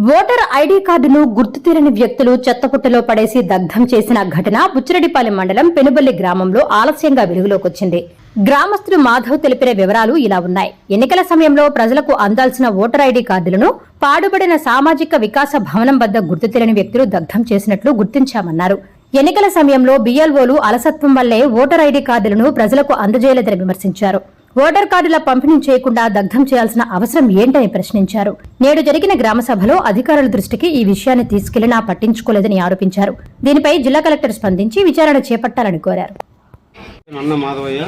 Voter ID కార్డును గుర్తు తెలియని వ్యక్తులు చెత్తపుట్టలో పడేసి దగ్ధం చేసిన ఘటన బుచ్చిరెడ్డిపాలెం మండలం పెనుబల్లి గ్రామంలో ఆలస్యంగా వెలుగులోకొచ్చింది. గ్రామస్తులు మాధవ్ తెలిపిన వివరాలు ఇలా ఉన్నాయి. ఎన్నికల సమయంలో ప్రజలకు అందాల్సిన ఓటర్ ఐడీ కార్డులను పాడుబడిన సామాజిక వికాస భవనం వద్ద గుర్తు తెలియని వ్యక్తులు దగ్ధం చేసినట్లు గుర్తించామన్నారు. ఎన్నికల సమయంలో బిఎల్ఓలు అలసత్వం వల్లే ఓటర్ ఐడీ కార్డులను ప్రజలకు అందజేయలేదని విమర్శించారు. ఓటర్ కార్డుల పంపిణీ చేయకుండా దగ్ధం చేయాల్సిన అవసరం ఏంటని ప్రశ్నించారు. నేడు జరిగిన గ్రామ సభలో అధికారుల దృష్టికి ఈ విషయాన్ని తీసుకెళ్లినా పట్టించుకోలేదని ఆరోపించారు. దీనిపై జిల్లా కలెక్టర్ స్పందించి విచారణ చేపట్టాలని కోరారు. అన్న మాధవయ్య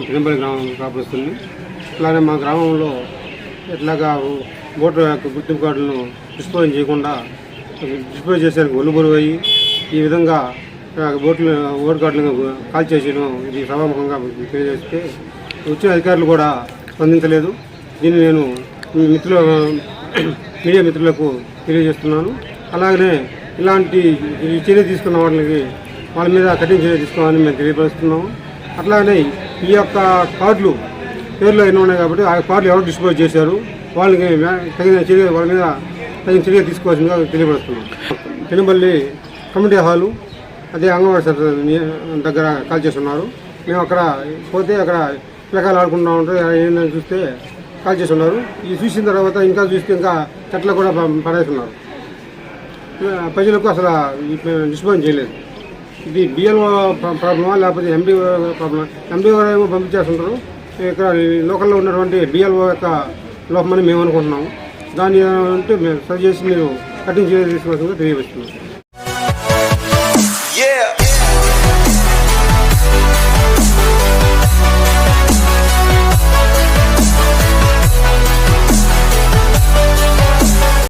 తిరుపతి గ్రామం కాపుస్తుంది. ఇట్లానే మా గ్రామంలో ఇట్లాగా ఓటర్ గుర్తింపు కార్డులను డిస్పోజ్ చేయకుండా డిస్పోజ్ చేసేందుకు ఒలుబురు అయ్యి ఈ విధంగా ఓటర్ కార్డులను కాల్ చేసేయడం ఇది సభాముఖంగా తెలియజేస్తే వచ్చిన అధికారులు కూడా స్పందించలేదు. దీన్ని నేను మీడియా మిత్రులకు తెలియజేస్తున్నాను. అలాగనే ఇలాంటి చర్య తీసుకున్న వాళ్ళ మీద కఠిన చర్య తీసుకోవాలని మేము తెలియపరుస్తున్నాము. అట్లాగనే ఈ యొక్క కార్డులు పేర్లు ఎన్నో ఉన్నాయి కాబట్టి ఆ కార్డులు ఎవరు డిస్పోజ్ చేశారు వాళ్ళకి తగిన చర్య వాళ్ళ మీద తగిన చర్య తీసుకోవాల్సిందిగా తెలియపరుస్తున్నాం. పెనుబల్లి కమ్యూనిటీ హాలు అదే అంగన్వాడీ సెంటర్ దగ్గర కాల్ చేస్తున్నారు. మేము అక్కడ పోతే అక్కడ పిల్లకాయలు ఆడుకుంటూ ఉంటే ఏంటని చూస్తే కాల్ చేసి ఉన్నారు. ఇది చూసిన తర్వాత ఇంకా చూస్తే ఇంకా చెట్లు కూడా పడేస్తున్నారు. ప్రజలకు అసలు డిస్పోజ్ చేయలేదు. ఇది బిఎల్ఓ ప్రాబ్లమా లేకపోతే ఎండిఓ ప్రాబ్లమా? ఎండిఓ ఏమో పంపించేస్తుంటారు. ఇక్కడ లోకల్లో ఉన్నటువంటి బిఎల్ఓ యొక్క లోపమని మేము అనుకుంటున్నాము. దాన్ని అంటే మేము సరి చేసి మీరు కఠిన చర్య తీసుకోవాల్సిందిగా తెలియజేస్తున్నాం.